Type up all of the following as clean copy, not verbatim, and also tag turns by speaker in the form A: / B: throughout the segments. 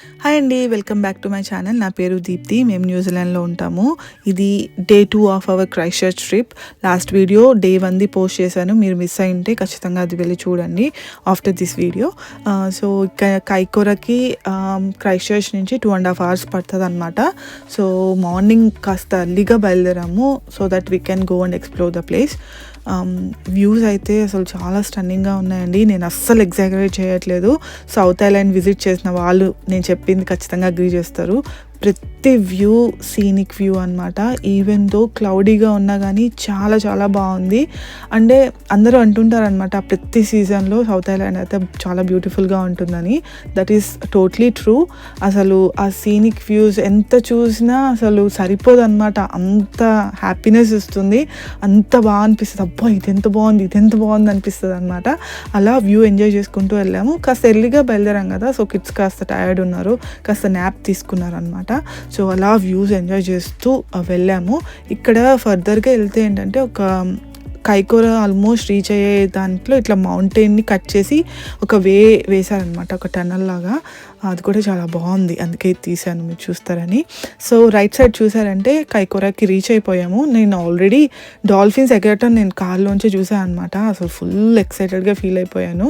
A: Hi అండి, welcome back to my channel. నా పేరు దీప్తి. మేము న్యూజిలాండ్లో ఉంటాము. ఇది day 2 of our Christ trip. Last video day 1ది పోస్ట్ చేశాను. మీరు మిస్ అయి ఉంటే ఖచ్చితంగా అది వెళ్ళి చూడండి ఆఫ్టర్ దిస్ వీడియో. సో కైకోరాకి క్రైస్ట్ చర్చ్ నుంచి 2.5 hours పడుతుంది అనమాట. సో మార్నింగ్ కాస్త ఎర్లీగా బయలుదేరాము so that we can go and explore the place. Views అయితే అసలు చాలా స్టన్నింగ్గా ఉన్నాయండి. నేను అస్సలు ఎగ్జాగరేట్ చేయట్లేదు. సౌత్ ఐలాండ్ విజిట్ చేసిన వాళ్ళు నేను చెప్పింది ఖచ్చితంగా అగ్రీ చేస్తారు. ప్రతి వ్యూ సీనిక్ వ్యూ అనమాట. ఈవెన్ దో క్లౌడీగా ఉన్నా కానీ చాలా చాలా బాగుంది. అంటే అందరూ అంటుంటారనమాట ప్రతి సీజన్లో సౌత్ ఐలాండ్ అయితే చాలా బ్యూటిఫుల్గా ఉంటుందని. That is totally true. అసలు ఆ సీనిక్ వ్యూస్ ఎంత చూసినా అసలు సరిపోదు అనమాట. అంత హ్యాపీనెస్ ఇస్తుంది, అంత బాగా అనిపిస్తుంది. అబ్బా ఇదెంత బాగుంది అనిపిస్తుంది అనమాట. అలా వ్యూ ఎంజాయ్ చేసుకుంటూ వెళ్ళాము. కాస్త ఎర్లీగా బయలుదేరాం కదా, సో కిడ్స్ కాస్త టయర్డ్ ఉన్నారు, కాస్త న్యాప్ తీసుకున్నారు అనమాట. సో అలా వ్యూస్ ఎంజాయ్ చేస్తూ వెళ్ళాము. ఇక్కడ ఫర్దర్గా వెళ్తే ఏంటంటే ఒక కైకోరా ఆల్మోస్ట్ రీచ్ అయ్యే దాంట్లో ఇట్లా మౌంటైన్ని కట్ చేసి ఒక వేశారనమాట, ఒక టన్నల్ లాగా. అది కూడా చాలా బాగుంది, అందుకే తీసాను, మీరు చూస్తారని. సో రైట్ సైడ్ చూసారంటే కైకోరాకి రీచ్ అయిపోయాము. నేను ఆల్రెడీ డాల్ఫిన్స్ ఎగరటం నేను కార్లోంచి చూసాను అనమాట. అసలు ఫుల్ ఎక్సైటెడ్గా ఫీల్ అయిపోయాను.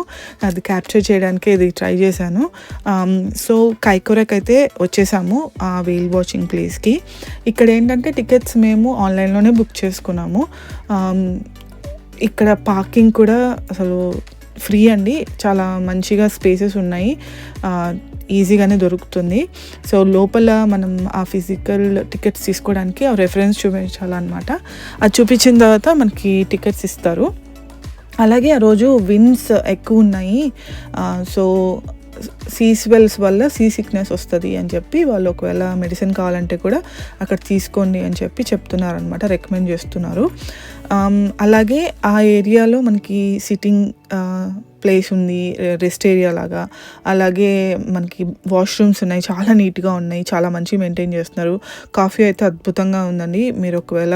A: అది క్యాప్చర్ చేయడానికి ఇది ట్రై చేశాను. సో కైకోరాకి అయితే వచ్చేసాము ఆ వేల్ వాచింగ్ ప్లేస్కి. ఇక్కడ ఏంటంటే టికెట్స్ మేము ఆన్లైన్లోనే బుక్ చేసుకున్నాము. ఇక్కడ పార్కింగ్ కూడా అసలు ఫ్రీ అండి. చాలా మంచిగా స్పేసెస్ ఉన్నాయి, ఈజీగానే దొరుకుతుంది. సో లోపల మనం ఆ ఫిజికల్ టికెట్స్ తీసుకోవడానికి ఆ రెఫరెన్స్ చూపించాలన్నమాట. అది చూపించిన తర్వాత మనకి టికెట్స్ ఇస్తారు. అలాగే ఆ రోజు విండ్స్ ఎక్కువ ఉన్నాయి. సో సీ స్వెల్స్ వల్ల సీ సిక్నెస్ వస్తుంది అని చెప్పి వాళ్ళు ఒకవేళ మెడిసిన్ కావాలంటే కూడా అక్కడ తీసుకోండి అని చెప్పి చెప్తున్నారనమాట, రికమెండ్ చేస్తున్నారు. అలాగే ఆ ఏరియాలో మనకి సిట్టింగ్ ప్లేస్ ఉంది, రెస్ట్ ఏరియా లాగా. అలాగే మనకి వాష్రూమ్స్ ఉన్నాయి, చాలా నీట్గా ఉన్నాయి, చాలా మంచిగా మెయింటైన్ చేస్తున్నారు. కాఫీ అయితే అద్భుతంగా ఉందండి. మీరు ఒకవేళ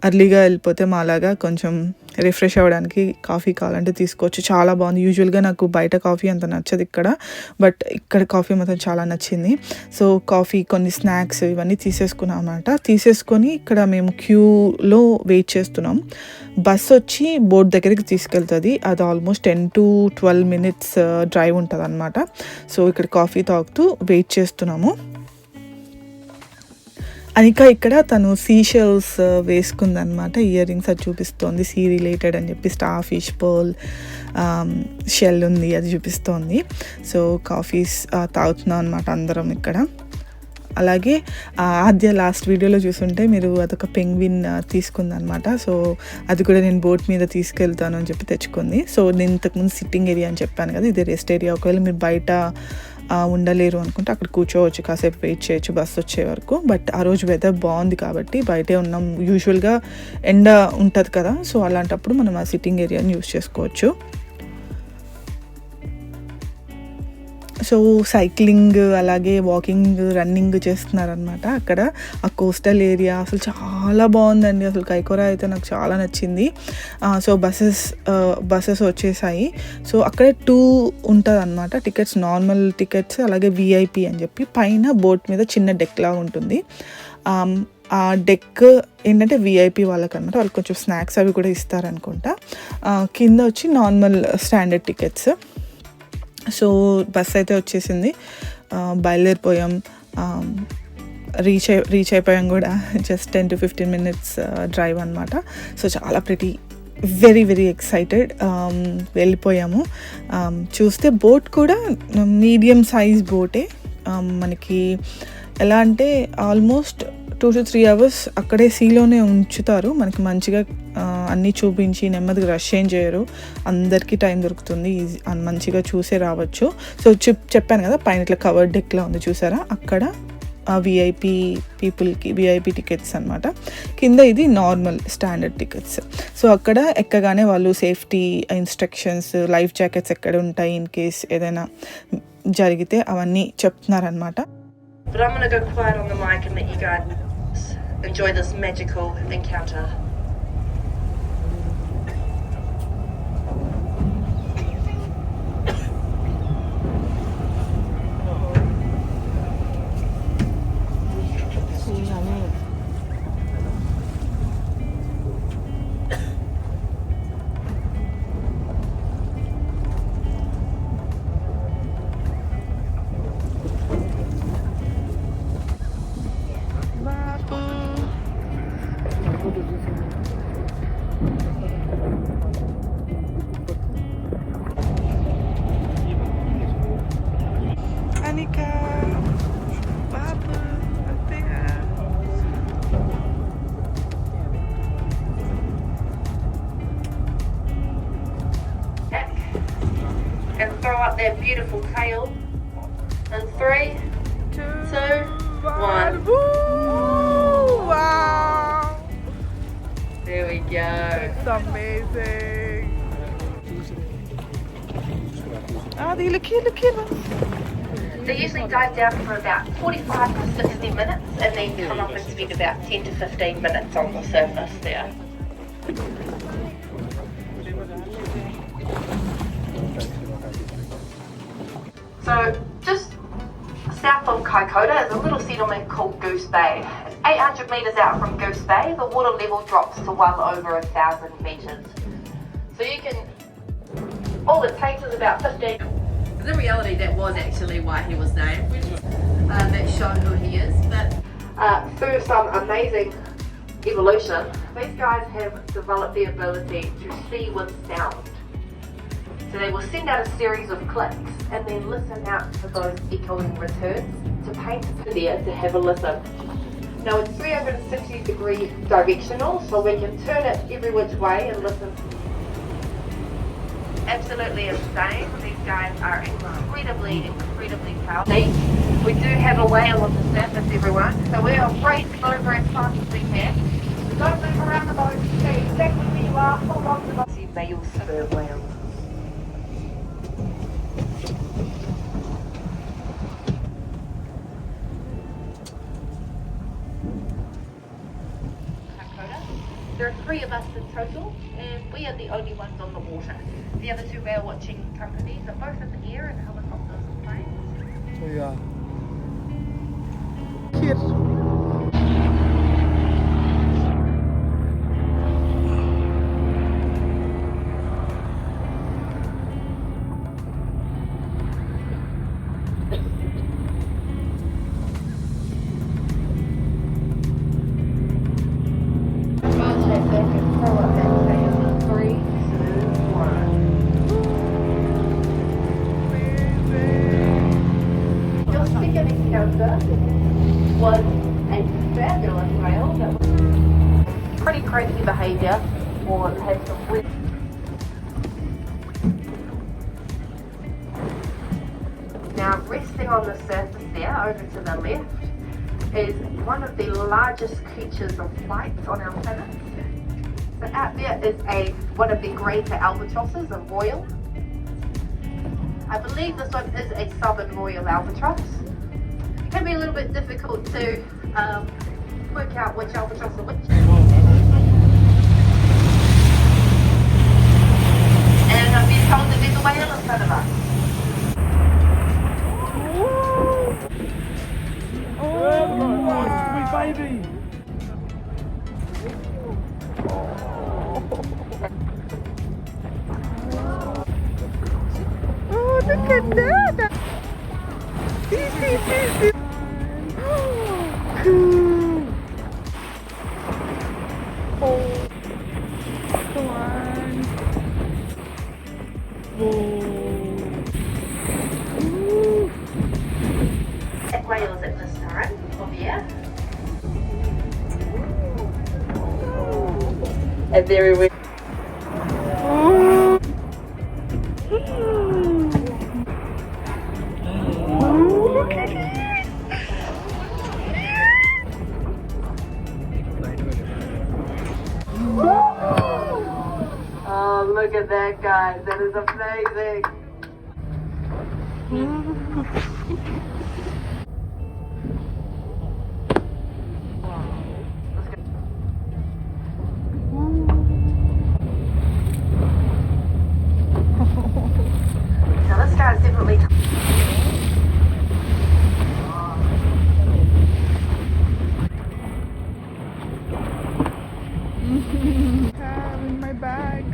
A: అర్లీగా వెళ్ళిపోతే మాలాగా కొంచెం రిఫ్రెష్ అవ్వడానికి కాఫీ కావాలంటే తీసుకోవచ్చు. చాలా బాగుంది. యూజువల్గా నాకు బయట కాఫీ అంత నచ్చదు ఇక్కడ, బట్ ఇక్కడ కాఫీ మాత్రం చాలా నచ్చింది. సో కాఫీ, కొన్ని స్నాక్స్ ఇవన్నీ తీసేసుకున్నాం అనమాట. తీసేసుకొని ఇక్కడ మేము క్యూలో వెయిట్ చేస్తున్నాం. బస్ వచ్చి బోట్ దగ్గరికి తీసుకెళ్తుంది. అది ఆల్మోస్ట్ 10 to 12 minutes డ్రైవ్ ఉంటుంది అనమాట. సో ఇక్కడ కాఫీ తాగుతూ వెయిట్ చేస్తున్నాము. అనిక ఇక్కడ తను సీషెల్స్ వేసుకుందనమాట, ఇయర్ రింగ్స్ అది చూపిస్తోంది. సీ రిలేటెడ్ అని చెప్పి స్టార్ ఫిష్, పర్ల్ షెల్ ఉంది, అది చూపిస్తోంది. సో కాఫీస్ తాగుతున్నాం అనమాట అందరం ఇక్కడ. అలాగే ఆద్య లాస్ట్ వీడియోలో చూసుంటే మీరు అదొక పెంగ్విన్ తీసుకుందనమాట. సో అది కూడా నేను బోట్ మీద తీసుకెళ్తాను అని చెప్పి తెచ్చుకుంది. సో నేను ఇంతకుముందు సిట్టింగ్ ఏరియా అని చెప్పాను కదా, ఇది రెస్ట్ ఏరియా. ఒకవేళ మీరు బయట ఉండలేరు అనుకుంటే అక్కడ కూర్చోవచ్చు, కాసేపు వెయిట్ చేయొచ్చు బస్ వచ్చే వరకు. బట్ ఆ రోజు వెదర్ బాగుంది కాబట్టి బయటే ఉన్నాం. యూజువల్గా ఎండ ఉంటుంది కదా, సో అలాంటప్పుడు మనం ఆ సిట్టింగ్ ఏరియాని యూజ్ చేసుకోవచ్చు. సో సైక్లింగ్, అలాగే వాకింగ్, రన్నింగ్ చేస్తున్నారనమాట అక్కడ. ఆ కోస్టల్ ఏరియా అసలు చాలా బాగుందండి. అసలు కైకోరా అయితే నాకు చాలా నచ్చింది. సో బస్సెస్ వచ్చేసాయి. సో అక్కడ 2 ఉంటుంది అనమాట టికెట్స్, నార్మల్ టికెట్స్, అలాగే విఐపి అని చెప్పి. పైన బోట్ మీద చిన్న డెక్ లాగా ఉంటుంది. ఆ డెక్ ఏంటంటే విఐపి వాళ్ళకి అనమాట. వాళ్ళకి కొంచెం స్నాక్స్ అవి కూడా ఇస్తారనుకుంటా. కింద వచ్చి normal standard tickets. So bus అయితే వచ్చేసింది, బయలుదేరిపోయాం. రీచ్ అయిపోయాం కూడా. జస్ట్ 10 to 15 minutes డ్రైవ్ అనమాట. సో చాలా వెరీ వెరీ ఎక్సైటెడ్. వెళ్ళిపోయాము. చూస్తే బోట్ కూడా మీడియం సైజ్ బోటే. మనకి ఎలా అంటే ఆల్మోస్ట్ 2 to 3 hours అక్కడే సీలోనే ఉంచుతారు. మనకి మంచిగా అన్నీ చూపించి నెమ్మదిగా రష్ ఏం చేయరు. అందరికీ టైం దొరుకుతుంది, మంచిగా చూసే రావచ్చు. సో చెప్పాను కదా పైన ఇట్లా కవర్డ్ డెక్లా ఉంది చూసారా, అక్కడ విఐపి పీపుల్కి విఐపి టికెట్స్ అనమాట. కింద ఇది నార్మల్ స్టాండర్డ్ టికెట్స్. సో అక్కడ ఎక్కగానే వాళ్ళు సేఫ్టీ ఇన్స్ట్రక్షన్స్, లైఫ్ జాకెట్స్ ఎక్కడ ఉంటాయి ఇన్ కేస్ ఏదైనా జరిగితే అవన్నీ చెప్తున్నారనమాట.
B: But I'm going to go quiet on the mic and let you guys enjoy this magical encounter. and beautiful tail. And 3, 2, 1.
A: Woo! Wow!
B: There we go.
A: It's amazing. Adi, look here, look here.
B: They usually dive down for about 45 to 60 minutes and then come up and spend about 10 to 15 minutes on the surface there. So just south of Kaikoura is a little settlement called Goose Bay. It's 800 metres out from Goose Bay. The water level drops to well over 1,000 metres. So you can, all it takes is about 15. In reality, that was actually why he was named. That showed who he is. But through some amazing evolution, these guys have developed the ability to see with sound. So they will send out a series of clicks and then listen out for those echoing returns to paint there to have a listen. Now it's 360-degree directional, so we can turn it every which way and listen. Absolutely insane. These guys are incredibly powerful. We do have a whale on the surface, everyone, so we are racing over as fast as we can. Don't move around the boat, stay exactly where you are, hold on to the boat. See male sperm whale. There are 3 of us in total, and we are the only ones on the water. The other 2 whale watching companies are both in the air in helicopters and planes.
A: So yeah. Here.
B: Was a fabulous whale that was pretty crazy behaviour, or had some weird. Now resting on the surface there over to the left is one of the largest creatures of flight on our planet. So out there is one of the greater albatrosses, a royal. I believe this one is a southern royal albatross. It can be a little bit difficult to work out which albatross are which. And I've been told that there's a whale in front of us.
A: Oh, sweet baby. Oh, look at that. Cool. Oh, come on.
B: That whale is at this time of year. And very weird. Oh, look at that, guys. That is amazing. Now this guy's definitely
A: In my bag.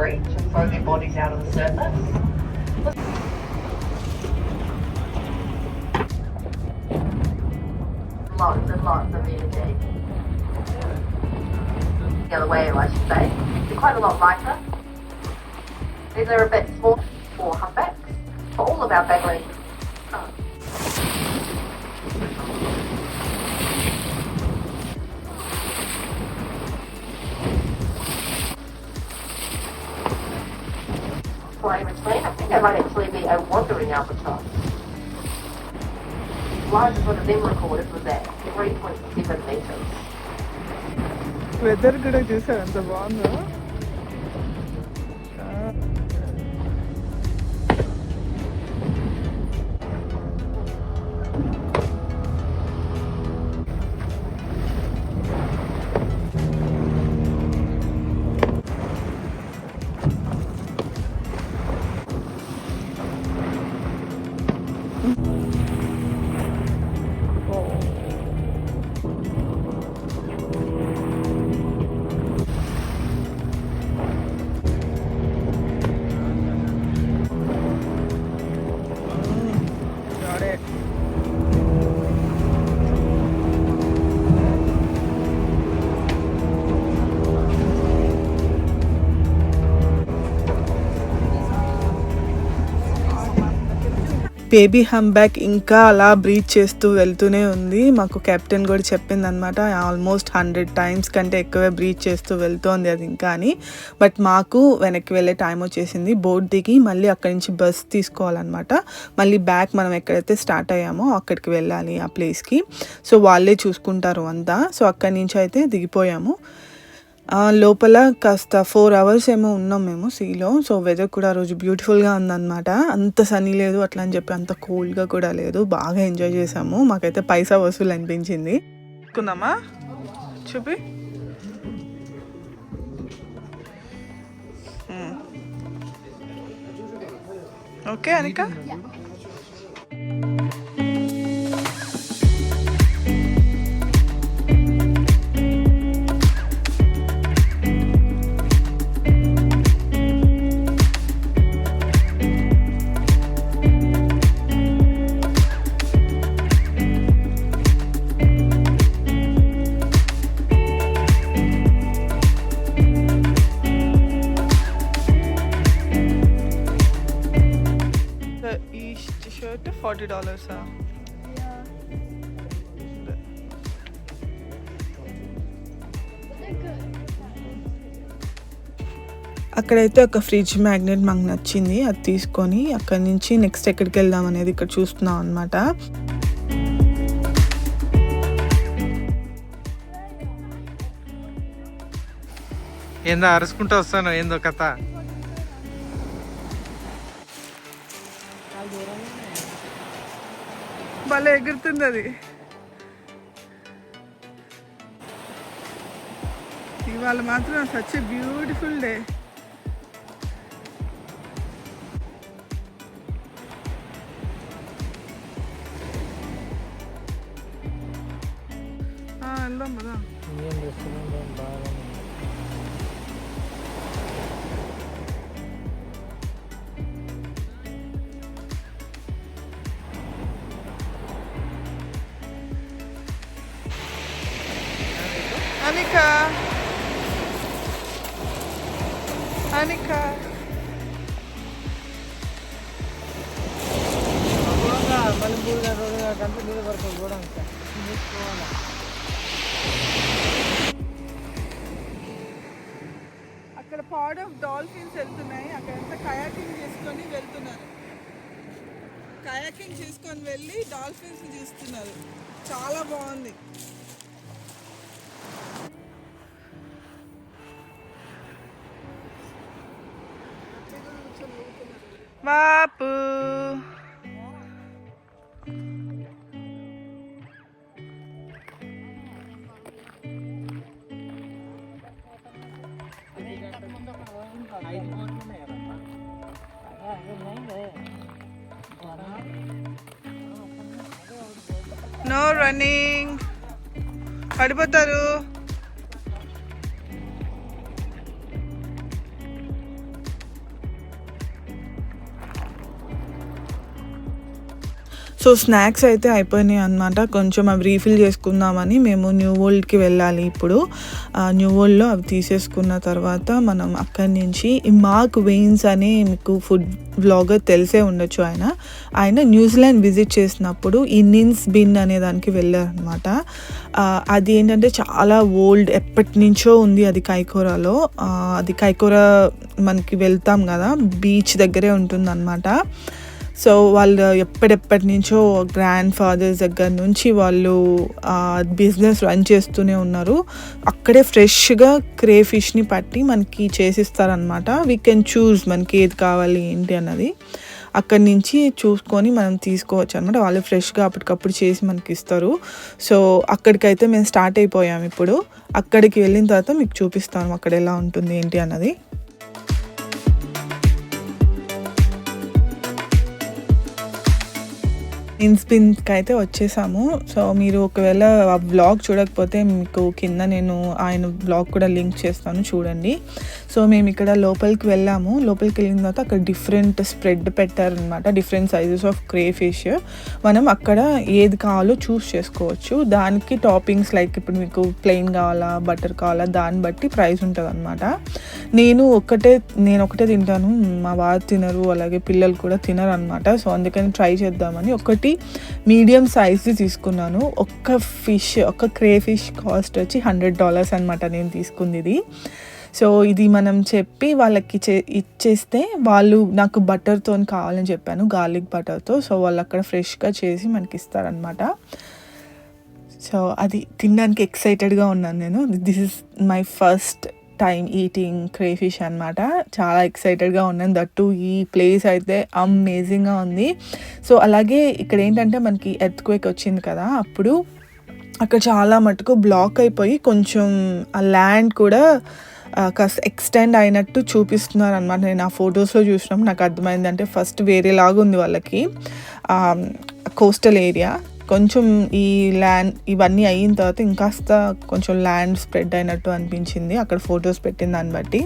B: breach and throw their bodies out of the surface. Lots and lots of energy. The other way, I should say. They're quite a lot lighter. These are a bit small for humpbacks. for all of our Bagley. Flying between, I think that might actually be a wandering albatross. Largest one of them recorded was at 3.7 metres.
A: Weather కూడా చూసారు ఎంత బాగుందో. Baby హంబ్యాక్ ఇంకా అలా breach చేస్తూ వెళ్తూనే ఉంది. మాకు కెప్టెన్ కూడా చెప్పింది అనమాట, ఆల్మోస్ట్ 100 times కంటే ఎక్కువే బ్రీచ్ చేస్తూ వెళ్తోంది అది ఇంకా అని. బట్ మాకు వెనక్కి వెళ్ళే టైం వచ్చేసింది. బోట్ దిగి మళ్ళీ అక్కడి నుంచి బస్ తీసుకోవాలన్నమాట. మళ్ళీ బ్యాక్ మనం ఎక్కడైతే స్టార్ట్ అయ్యామో అక్కడికి వెళ్ళాలి ఆ ప్లేస్కి. సో వాళ్ళే చూసుకుంటారు అంతా. సో అక్కడి నుంచి అయితే దిగిపోయాము. లోపల కాస్త 4 hours ఏమో ఉన్నాం మేము సీలో. సో వెదర్ కూడా ఆ రోజు బ్యూటిఫుల్గా ఉందన్నమాట. అంత సనీ లేదు అట్లా అని చెప్పి అంత కోల్డ్గా కూడా లేదు. బాగా ఎంజాయ్ చేసాము. మాకైతే పైసా వసూలు అనిపించింది. అనుకున్నామా చూపి. ఓకే అనిక. $40. అక్కడైతే ఒక ఫ్రిడ్జ్ మ్యాగ్నెట్ మాకు నచ్చింది. అది తీసుకొని అక్కడి నుంచి నెక్స్ట్ ఎక్కడికి వెళ్దాం అనేది ఇక్కడ చూస్తున్నాం అనమాట.
C: ఏందో అరుచుకుంటూ వస్తాను, ఏందో కథ.
A: భలే ఎగురుతుంది అది. ఇవాళ మాత్రం సచ్ ఎ బ్యూటిఫుల్ డే. వెళ్దాం కదా. Anika. Anika. అక్కడ పాడ్ ఆఫ్ డాల్ఫిన్స్ వెళ్తున్నాయి. అక్కడంతా కయాకింగ్ చేసుకొని వెళ్తున్నారు. కయాకింగ్ చేసుకొని వెళ్ళి డాల్ఫిన్స్ చూస్తున్నారు. చాలా బాగుంది. బాపు నో రన్నింగ్, పడిపోతారు. సో స్నాక్స్ అయితే అయిపోయినాయి అనమాట. కొంచెం అవి రీఫిల్ చేసుకుందామని మేము న్యూ వరల్డ్కి వెళ్ళాలి ఇప్పుడు. న్యూ వరల్డ్లో అవి తీసేసుకున్న తర్వాత మనం అక్కడి నుంచి మార్క్ వెయిన్స్ అని మీకు ఫుడ్ వ్లాగర్ తెలిసే ఉండొచ్చు. ఆయన న్యూజిలాండ్ విజిట్ చేసినప్పుడు ఈ నిన్స్ బిన్ అనే దానికి వెళ్ళారనమాట. అది ఏంటంటే చాలా ఓల్డ్, ఎప్పటి నుంచో ఉంది అది కైకోరాలో. అది కైకోరా మనకి వెళ్తాం కదా, బీచ్ దగ్గరే ఉంటుందన్నమాట. సో వాళ్ళు ఎప్పటి నుంచో గ్రాండ్ ఫాదర్స్ దగ్గర నుంచి వాళ్ళు బిజినెస్ రన్ చేస్తూనే ఉన్నారు. అక్కడే ఫ్రెష్గా క్రేఫిష్ని పట్టి మనకి చేసిస్తారనమాట. వీ కెన్ చూస్ మనకి ఏది కావాలి ఏంటి అన్నది అక్కడి నుంచి చూసుకొని మనం తీసుకోవచ్చు అనమాట. వాళ్ళు ఫ్రెష్గా అప్పటికప్పుడు చేసి మనకి ఇస్తారు. సో అక్కడికైతే మేము స్టార్ట్ అయిపోయాము. ఇప్పుడు అక్కడికి వెళ్ళిన తర్వాత మీకు చూపిస్తాను అక్కడ ఎలా ఉంటుంది ఏంటి అన్నది. ఇన్స్పిన్కి అయితే వచ్చేసాము. సో మీరు ఒకవేళ ఆ బ్లాగ్ చూడకపోతే మీకు కింద నేను ఆయన బ్లాగ్ కూడా లింక్ చేస్తాను, చూడండి. సో మేము ఇక్కడ లోపలికి వెళ్ళాము. లోపలికి వెళ్ళిన తర్వాత అక్కడ డిఫరెంట్ స్ప్రెడ్ పెట్టారనమాట, డిఫరెంట్ సైజెస్ ఆఫ్ క్రే ఫిష్. మనం అక్కడ ఏది కావాలో చూస్ చేసుకోవచ్చు. దానికి టాపింగ్స్ లైక్ ఇప్పుడు మీకు ప్లెయిన్ కావాలా, బటర్ కావాలా, దాన్ని బట్టి ప్రైస్ ఉంటుంది అనమాట. నేను ఒకటే తింటాను, మా వారు తినరు, అలాగే పిల్లలు కూడా తినరు అనమాట. సో అందుకని ట్రై చేద్దామని ఒకటి మీడియం సైజ్ది తీసుకున్నాను. ఒక్క క్రే ఫిష్ కాస్ట్ వచ్చి $100 అనమాట నేను తీసుకుంది ఇది. సో ఇది మనం చెప్పి వాళ్ళకి ఇచ్చేస్తే వాళ్ళు నాకు బటర్తో కావాలని చెప్పాను, గార్లిక్ బటర్తో. సో వాళ్ళు అక్కడ ఫ్రెష్గా చేసి మనకి ఇస్తారనమాట. సో అది తినడానికి ఎక్సైటెడ్గా ఉన్నాను నేను. This is my first time eating crayfish అనమాట. చాలా ఎక్సైటెడ్గా ఉన్నాను. దట్టు ఈ ప్లేస్ అయితే అమేజింగ్గా ఉంది. సో అలాగే ఇక్కడ ఏంటంటే మనకి ఎర్త్క్వేక్ వచ్చింది కదా, అప్పుడు అక్కడ చాలా మటుకు బ్లాక్ అయిపోయి కొంచెం ఆ ల్యాండ్ కూడా కాస్త ఎక్స్టెండ్ అయినట్టు చూపిస్తున్నారు అనమాట. నేను ఆ ఫొటోస్లో చూసినప్పుడు నాకు అర్థమైంది. అంటే ఫస్ట్ వేరేలాగా ఉంది వాళ్ళకి కోస్టల్ ఏరియా, కొంచెం ఈ ల్యాండ్ ఇవన్నీ అయిన తర్వాత ఇంకాస్త కొంచెం ల్యాండ్ స్ప్రెడ్ అయినట్టు అనిపించింది అక్కడ ఫొటోస్ పెట్టిన దాన్ని బట్టి.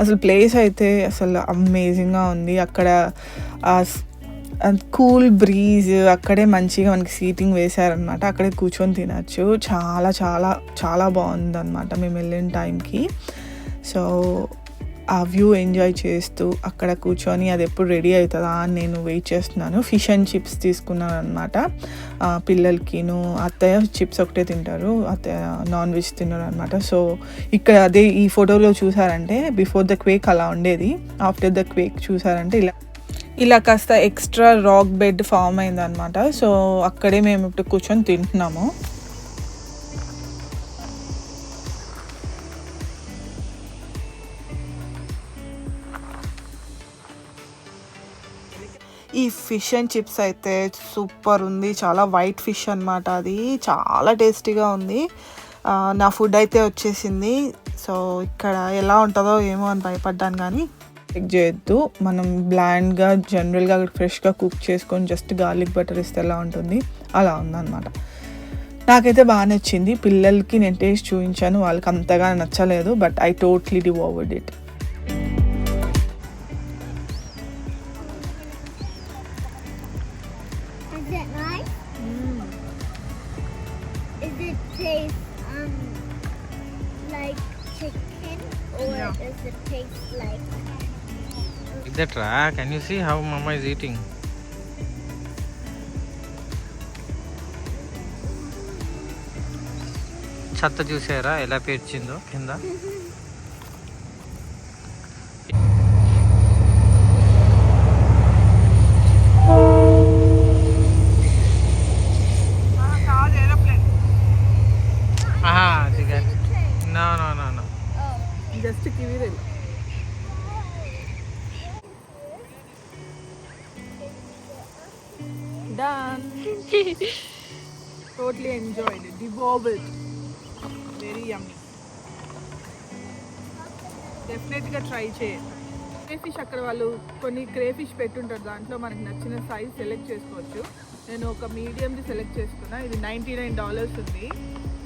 A: అసలు ప్లేస్ అయితే అసలు అమేజింగ్గా ఉంది. అక్కడ కూల్ బ్రీజ్, అక్కడే మంచిగా మనకి సీటింగ్ వేశారనమాట. అక్కడే కూర్చొని తినచ్చు. చాలా చాలా చాలా బాగుందన్నమాట మేము వెళ్ళిన టైంకి. సో ఆ వ్యూ ఎంజాయ్ చేస్తూ అక్కడ కూర్చొని అది ఎప్పుడు రెడీ అవుతుందా అని నేను వెయిట్ చేస్తున్నాను. ఫిష్ అండ్ చిప్స్ తీసుకున్నాను అనమాట పిల్లలకిను. అత్తయ్య చిప్స్ ఒకటే తింటారు, అత్తయ్య నాన్ వెజ్ తిన్నారు అనమాట. సో ఇక్కడ అదే ఈ ఫోటోలో చూసారంటే బిఫోర్ ద క్వేక్ అలా ఉండేది, ఆఫ్టర్ ద క్వేక్ చూసారంటే ఇలా కాస్త ఎక్స్ట్రా రాక్ బెడ్ ఫామ్ అయిందనమాట. సో అక్కడే మేము ఇప్పుడు కూర్చొని తింటున్నాము. ఈ ఫిష్ అండ్ చిప్స్ అయితే సూపర్ ఉంది. చాలా వైట్ ఫిష్ అనమాట, అది చాలా టేస్టీగా ఉంది. నా ఫుడ్ అయితే వచ్చేసింది. సో ఇక్కడ ఎలా ఉంటుందో ఏమో అని భయపడ్డాను, కానీ చెక్ చేయొద్దు. మనం బ్లాండ్గా జనరల్గా ఫ్రెష్గా కుక్ చేసుకొని జస్ట్ గార్లిక్ బటర్ ఇస్తే ఎలా ఉంటుంది అలా ఉందన్నమాట. నాకైతే బాగా నచ్చింది. పిల్లలకి నేను టేస్ట్ చూపించాను, వాళ్ళకి అంతగా నచ్చలేదు. But I totally devoured it.
D: Like chicken, or does it taste like?
C: Is that right? Can you see how Mama is eating? చెత్త చూసారా ఎలా పేర్చిందో కింద. No.
A: Just give it. Done. Totally enjoyed it. Devoured it. Very yummy. Definitely try చేయండి. Crayfish అక్కడ వాళ్ళు కొన్ని crayfish పెట్టుంటారు, దాంట్లో మనకి నచ్చిన సైజ్ సెలెక్ట్ చేసుకోవచ్చు. నేను ఒక మీడియంది సెలెక్ట్ చేసుకున్నా. ఇది $99 ఉంది.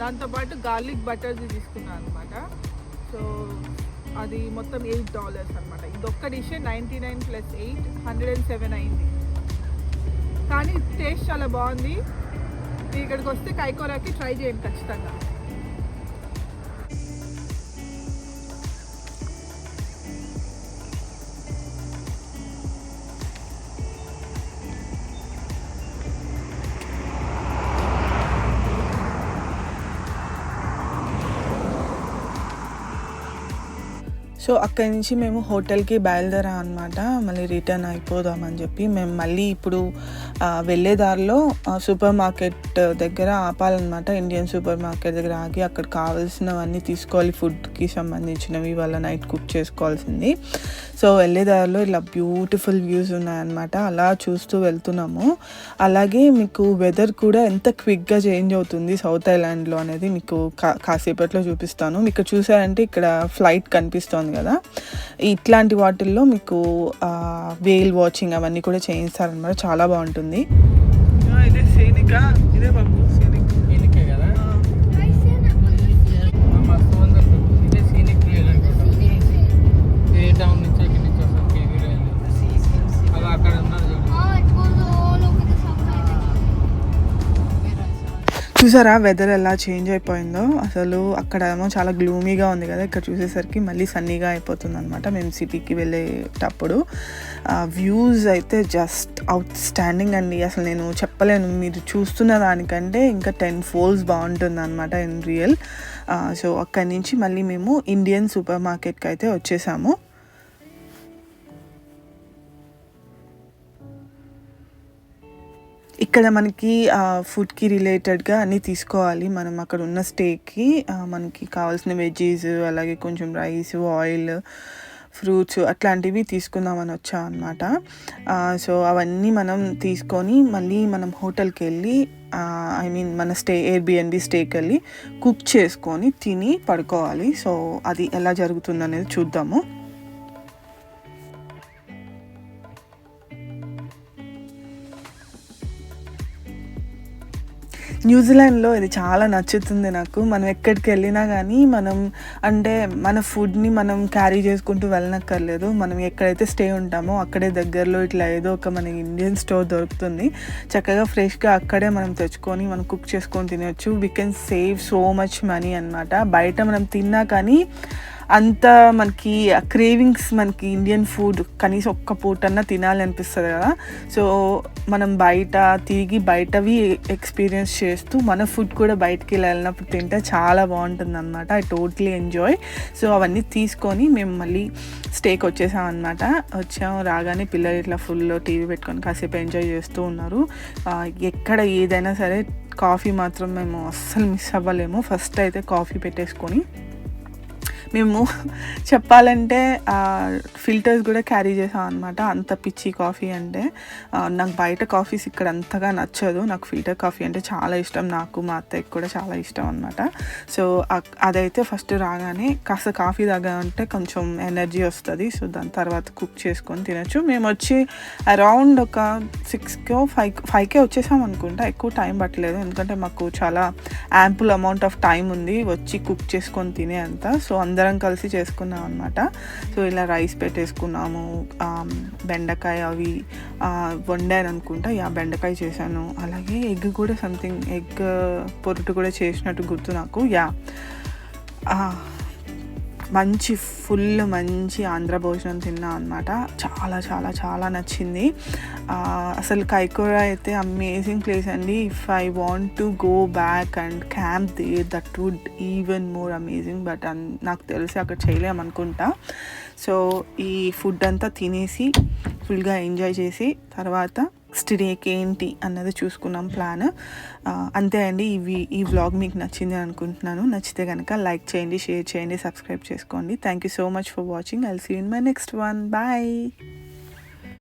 A: దాంతోపాటు గార్లిక్ బటర్ది తీసుకున్నాను అనమాట. సో అది మొత్తం $8 అనమాట. ఇది ఒక్క డిష్ 99 + 8 107 అయింది. కానీ టేస్ట్ చాలా బాగుంది. ఇక్కడికి వస్తే కైకోరాకి ట్రై చేయండి ఖచ్చితంగా. సో అక్కడి నుంచి మేము హోటల్కి బయలుదేరాం అనమాట. మళ్ళీ రిటర్న్ అయిపోదామని చెప్పి మేము మళ్ళీ ఇప్పుడు వెళ్ళే దారిలో సూపర్ మార్కెట్ దగ్గర ఆపాలన్నమాట. ఇండియన్ సూపర్ మార్కెట్ దగ్గర ఆగి అక్కడ కావాల్సినవన్నీ తీసుకోవాలి, ఫుడ్కి సంబంధించినవి, వాళ్ళ నైట్ కుక్ చేసుకోవాల్సింది. సో వెళ్ళే దారిలో ఇలా బ్యూటిఫుల్ వ్యూస్ ఉన్నాయన్నమాట. అలా చూస్తూ వెళ్తున్నాము. అలాగే మీకు వెదర్ కూడా ఎంత క్విక్గా చేంజ్ అవుతుంది సౌత్ ఐలాండ్లో అనేది మీకు కాసేపట్లో చూపిస్తాను. మీకు చూసారంటే ఇక్కడ ఫ్లైట్ కనిపిస్తోంది కదా, ఇట్లాంటి వాటిల్లో మీకు వేల్ వాచింగ్ అవన్నీ కూడా చేయిస్తారనమాట. చాలా బాగుంటుంది. ఇదే సైనిక, ఇదే బాబు సైనికే కదా. చూసారా వెదర్ ఎలా చేంజ్ అయిపోయిందో అసలు. అక్కడేమో చాలా గ్లూమీగా ఉంది కదా, ఇక్కడ చూసేసరికి మళ్ళీ సన్నీగా అయిపోతుంది అనమాట మేము సిటీకి వెళ్ళేటప్పుడు. వ్యూస్ అయితే జస్ట్ అవుట్ స్టాండింగ్ అండి. అసలు నేను చెప్పలేను, మీరు చూస్తున్న దానికంటే ఇంకా 10 folds బాగుంటుంది అనమాట ఇన్ రియల్. సో అక్కడి నుంచి మళ్ళీ మేము ఇండియన్ సూపర్ మార్కెట్కి అయితే వచ్చేసాము. ఇక్కడ మనకి ఫుడ్కి రిలేటెడ్గా అన్నీ తీసుకోవాలి. మనం అక్కడ ఉన్న స్టేకి మనకి కావాల్సిన వెజ్జీస్, అలాగే కొంచెం రైస్, ఆయిల్, ఫ్రూట్స్ అట్లాంటివి తీసుకుందామని వచ్చాం అనమాట. సో అవన్నీ మనం తీసుకొని మళ్ళీ మనం హోటల్కి వెళ్ళి మన ఎయిర్బిఎన్బి స్టేకి వెళ్ళి కుక్ చేసుకొని తిని పడుకోవాలి. సో అది ఎలా జరుగుతుంది అనేది చూద్దాము. న్యూజిలాండ్లో ఇది చాలా నచ్చుతుంది నాకు. మనం ఎక్కడికి వెళ్ళినా కానీ మనం అంటే మన ఫుడ్ని మనం క్యారీ చేసుకుంటూ వెళ్ళనక్కర్లేదు. మనం ఎక్కడైతే స్టే ఉంటామో అక్కడే దగ్గరలో ఇట్లా ఏదో ఒక మనకి ఇండియన్ స్టోర్ దొరుకుతుంది. చక్కగా ఫ్రెష్గా అక్కడే మనం తెచ్చుకొని మనం కుక్ చేసుకొని తినవచ్చు. We can save so much money అనమాట. బయట మనం తిన్నా కానీ అంత మనకి క్రేవింగ్స్, మనకి ఇండియన్ ఫుడ్ కనీసం ఒక్క పూటన్నా తినాలి అనిపిస్తుంది కదా. సో మనం బయట తిరిగి బయటవి ఎక్స్పీరియన్స్ చేస్తూ మన ఫుడ్ కూడా బయటికి వెళ్ళినప్పుడు తింటే చాలా బాగుంటుంది అనమాట. I totally enjoy. సో అవన్నీ తీసుకొని మేము మళ్ళీ స్టేకి వచ్చేసాం అనమాట. రాగానే పిల్లలు ఇట్లా ఫుల్ టీవీ పెట్టుకొని కాసేపు ఎంజాయ్ చేస్తూ ఉన్నారు. ఎక్కడ ఏదైనా సరే కాఫీ మాత్రం మేము అస్సలు మిస్ అవ్వలేము. ఫస్ట్ అయితే కాఫీ పెట్టేసుకొని మేము చెప్పాలంటే ఫిల్టర్స్ కూడా క్యారీ చేసాం అనమాట. అంత పిచ్చి కాఫీ అంటే. నాకు బయట కాఫీస్ ఇక్కడ అంతగా నచ్చదు. నాకు ఫిల్టర్ కాఫీ అంటే చాలా ఇష్టం. నాకు మా అత్తయ్యకి కూడా చాలా ఇష్టం అనమాట. సో అదైతే ఫస్ట్ రాగానే కాస్త కాఫీ తాగామంటే కొంచెం ఎనర్జీ వస్తుంది. సో దాని తర్వాత కుక్ చేసుకొని తినచ్చు. మేము వచ్చి అరౌండ్ ఒక 6కో 5కే వచ్చేసాం అనుకుంటా. ఎక్కువ టైం పట్టలేదు, ఎందుకంటే మాకు చాలా యాంపుల్ అమౌంట్ ఆఫ్ టైం ఉంది వచ్చి కుక్ చేసుకొని తినే అంత. సో అందరం కలిసి చేసుకున్నాం అనమాట. సో ఇలా రైస్ పెట్టేసుకున్నాము. బెండకాయ అవి వండాను అనుకుంటా. బెండకాయ చేశాను. అలాగే ఎగ్ కూడా సంథింగ్ ఎగ్ పొరుటు కూడా చేసినట్టు గుర్తు నాకు. మంచి ఆంధ్ర భోజనం తిన్నా అనమాట. చాలా చాలా చాలా నచ్చింది. అసలు కైకోరా అయితే అమేజింగ్ ప్లేస్ అండి. If I want to go back and camp there, that would even more amazing. But నాకు తెలిసి అక్కడ చేయలేమనుకుంటా. సో ఈ ఫుడ్ అంతా తినేసి ఫుల్గా ఎంజాయ్ చేసి తర్వాత స్టేకి ఏంటి అన్నది చూసుకున్నాం ప్లాన్. అంతే అండి. ఈ వ్లాగ్ మీకు నచ్చింది అనుకుంటున్నాను. నచ్చితే కనుక లైక్ చేయండి, షేర్ చేయండి, సబ్స్క్రైబ్ చేసుకోండి. Thank you so much for watching. I'll see you in my next one. Bye.